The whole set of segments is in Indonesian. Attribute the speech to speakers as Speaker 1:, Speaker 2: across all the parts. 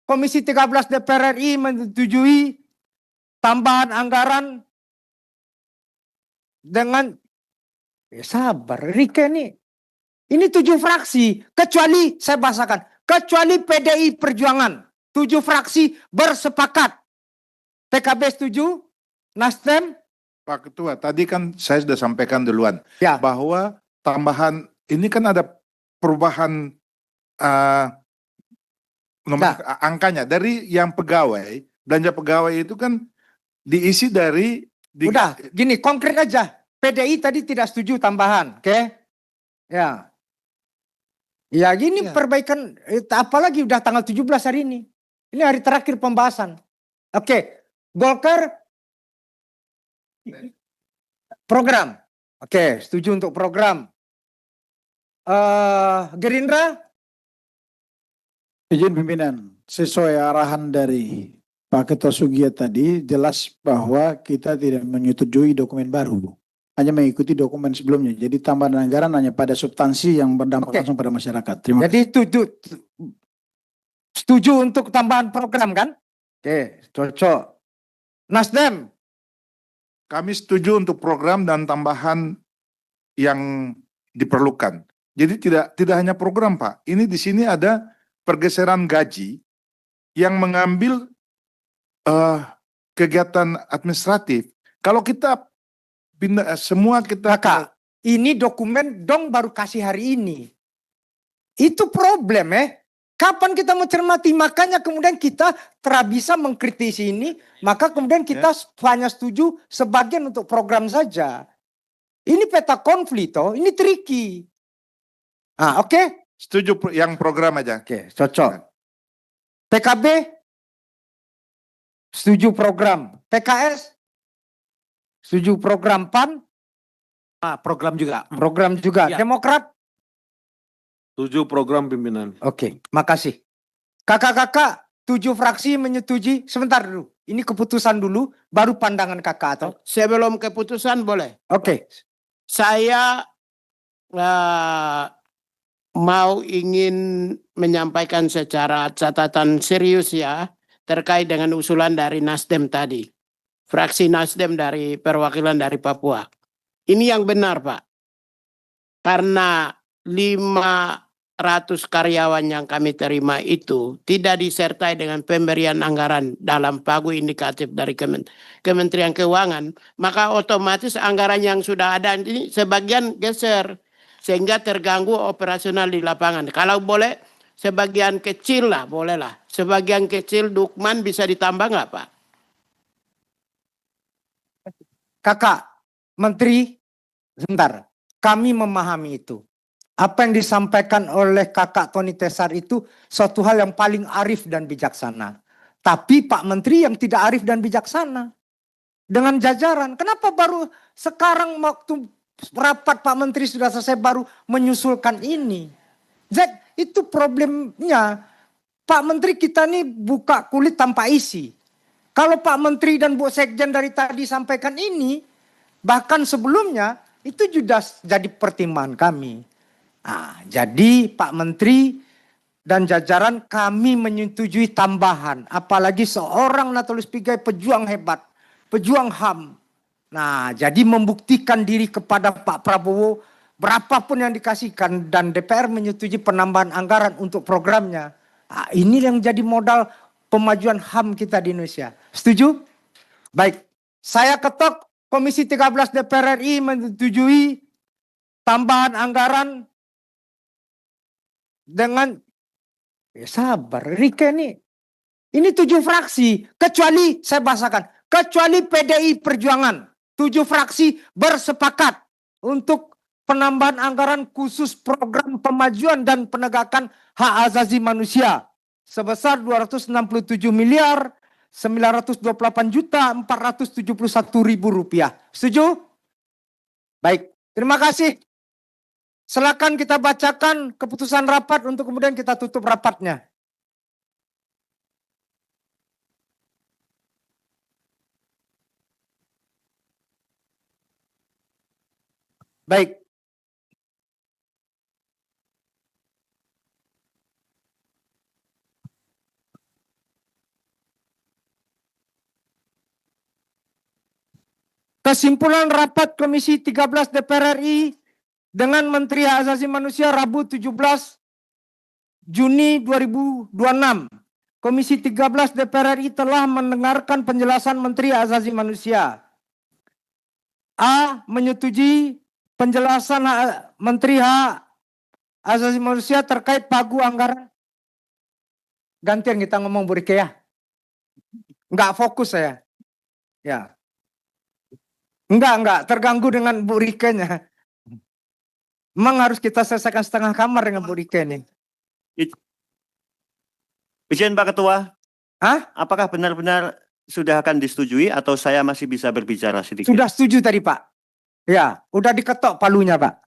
Speaker 1: Komisi 13 DPR RI menyetujui tambahan anggaran dengan sabar, Rike nih. Ini 7 fraksi, kecuali saya bahasakan, kecuali PDI Perjuangan. 7 fraksi bersepakat. PKB setuju, Nasdem.
Speaker 2: Pak Ketua, tadi kan saya sudah sampaikan duluan
Speaker 1: Ya.
Speaker 2: bahwa tambahan ini kan ada perubahan nomor angkanya dari yang pegawai, belanja pegawai itu kan diisi dari
Speaker 1: udah gini konkret aja. PDI tadi tidak setuju tambahan, oke? Ya. Ya gini perbaikan apalagi udah tanggal 17 hari ini. Ini hari terakhir pembahasan. Oke. Golkar program. Oke, setuju untuk program. Gerindra?
Speaker 3: Izin pimpinan, sesuai arahan dari Pak Ketua Sugiya tadi, jelas bahwa kita tidak menyetujui dokumen baru. Hanya mengikuti dokumen sebelumnya. Jadi tambahan anggaran hanya pada substansi yang berdampak langsung pada masyarakat. Terima kasih.
Speaker 1: Jadi setuju untuk tambahan program kan? Oke, cocok. Nasdem?
Speaker 2: Kami setuju untuk program dan tambahan yang diperlukan. Jadi tidak hanya program, Pak. Ini di sini ada pergeseran gaji yang mengambil kegiatan administratif. Kalau kita pindah semua kita
Speaker 1: Kakak, ini dokumen dong baru kasih hari ini. Itu problem Kapan kita mau cermati? Makanya kemudian kita bisa mengkritisi ini, maka kemudian kita hanya setuju sebagian untuk program saja. Ini peta konflik toh, ini tricky. Oke.
Speaker 2: Setuju yang program aja.
Speaker 1: Oke, cocok. PKB setuju program. PKS setuju program. PAN
Speaker 4: program juga.
Speaker 1: Program juga.
Speaker 4: Ya.
Speaker 1: Demokrat
Speaker 4: Setuju program pimpinan.
Speaker 1: Oke, makasih. Kakak-kakak 7 fraksi menyetujui. Sebentar dulu. Ini keputusan dulu, baru pandangan kakak atau?
Speaker 5: Sebelum keputusan boleh.
Speaker 1: Oke.
Speaker 5: Saya mau ingin menyampaikan secara catatan serius ya terkait dengan usulan dari Nasdem tadi. Fraksi Nasdem dari perwakilan dari Papua. Ini yang benar, Pak. Karena 500 karyawan yang kami terima itu tidak disertai dengan pemberian anggaran dalam pagu indikatif dari Kementerian Keuangan, maka otomatis anggaran yang sudah ada ini sebagian geser sehingga terganggu operasional di lapangan. Kalau boleh sebagian kecil lah, bolehlah. Sebagian kecil Dukman bisa ditambah nggak, Pak?
Speaker 1: Kakak, Menteri, sebentar. Kami memahami itu. Apa yang disampaikan oleh kakak Tony Tesar itu suatu hal yang paling arif dan bijaksana. Tapi Pak Menteri yang tidak arif dan bijaksana. Dengan jajaran. Kenapa baru sekarang waktu rapat Pak Menteri sudah selesai baru menyusulkan ini. Itu problemnya. Pak Menteri kita nih buka kulit tanpa isi. Kalau Pak Menteri dan Bu Sekjen dari tadi sampaikan ini. Bahkan sebelumnya itu sudah jadi pertimbangan kami. Jadi Pak Menteri dan jajaran kami menyetujui tambahan. Apalagi seorang Natalius Pigai pejuang hebat. Pejuang HAM. Jadi membuktikan diri kepada Pak Prabowo. Berapapun yang dikasihkan. Dan DPR menyetujui penambahan anggaran untuk programnya. Ini yang jadi modal pemajuan HAM kita di Indonesia. Setuju? Baik. Saya ketok Komisi 13 DPR RI menyetujui tambahan anggaran dengan sabar, Rike nih. Ini 7 fraksi, kecuali saya bahasakan, kecuali PDI Perjuangan. 7 fraksi bersepakat untuk penambahan anggaran khusus program pemajuan dan penegakan hak asasi manusia sebesar 267 miliar 928 juta 471 ribu rupiah. Setuju? Baik, terima kasih. Silakan kita bacakan keputusan rapat untuk kemudian kita tutup rapatnya. Baik. Kesimpulan rapat Komisi 13 DPR RI dengan Menteri Hak Asasi Manusia Rabu 17 Juni 2026. Komisi 13 DPR RI telah mendengarkan penjelasan Menteri Hak Asasi Manusia. A. Menyetujui penjelasan Menteri Hak Asasi Manusia terkait pagu anggaran. Gantian kita ngomong Bu Rike ya. Enggak fokus saya. Ya. Enggak, terganggu dengan Bu Rike-nya. Memang harus kita selesaikan setengah kamar dengan Bu Rike nih.
Speaker 6: Izin Pak Ketua.
Speaker 1: Hah?
Speaker 6: Apakah benar-benar sudah akan disetujui atau saya masih bisa berbicara sedikit?
Speaker 1: Sudah setuju tadi Pak. Ya, udah diketok palunya Pak.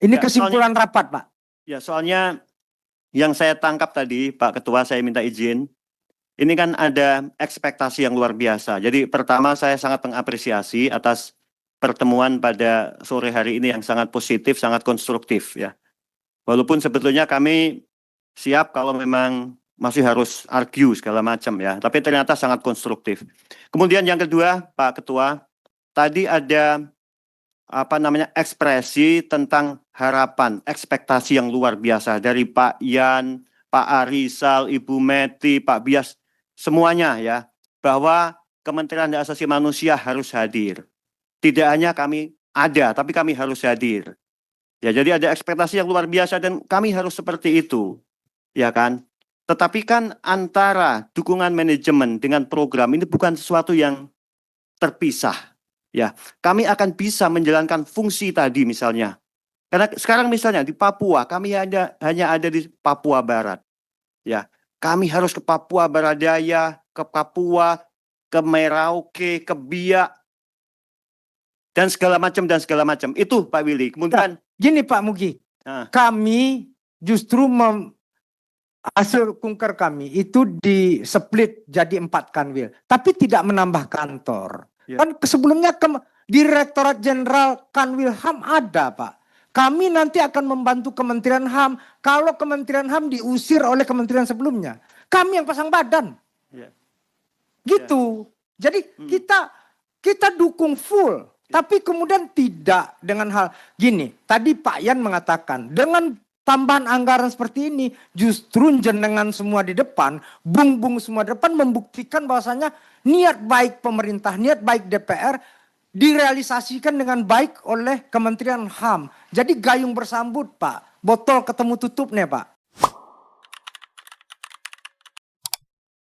Speaker 1: Ini
Speaker 6: Ya,
Speaker 1: kesimpulan rapat Pak.
Speaker 6: Ya, soalnya yang saya tangkap tadi, Pak Ketua, saya minta izin. Ini kan ada ekspektasi yang luar biasa. Jadi pertama saya sangat mengapresiasi atas pertemuan pada sore hari ini yang sangat positif, sangat konstruktif ya. Walaupun sebetulnya kami siap kalau memang masih harus argue segala macam ya, tapi ternyata sangat konstruktif. Kemudian yang kedua, Pak Ketua, tadi ada ekspresi tentang harapan, ekspektasi yang luar biasa dari Pak Yan, Pak Arisal, Ibu Meti, Pak Bias, semuanya ya, bahwa Kementerian Hak Asasi Manusia harus hadir. Tidak hanya kami ada, tapi kami harus hadir. Ya, jadi ada ekspektasi yang luar biasa dan kami harus seperti itu. Ya kan? Tetapi kan antara dukungan manajemen dengan program ini bukan sesuatu yang terpisah. Ya, kami akan bisa menjalankan fungsi tadi misalnya. Karena sekarang misalnya di Papua, kami hanya ada di Papua Barat. Ya, kami harus ke Papua Barat Daya, ke Papua, ke Merauke, ke Biak, dan segala macam. Itu Pak Willy. Kemudian
Speaker 1: Gini Pak Mugi, kami justru hasil kunker kami itu di split jadi 4 kanwil, tapi tidak menambah kantor.
Speaker 6: Ya.
Speaker 1: Kan sebelumnya Direktorat Jenderal Kanwil HAM ada Pak. Kami nanti akan membantu Kementerian HAM kalau Kementerian HAM diusir oleh kementerian sebelumnya. Kami yang pasang badan.
Speaker 6: Ya.
Speaker 1: Gitu. Jadi kita dukung full. Tapi kemudian tidak dengan hal gini. Tadi Pak Yan mengatakan dengan tambahan anggaran seperti ini justru jenengan semua di depan, bung semua di depan membuktikan bahwasanya niat baik pemerintah, niat baik DPR direalisasikan dengan baik oleh Kementerian HAM. Jadi gayung bersambut Pak. Botol ketemu tutupnya Pak.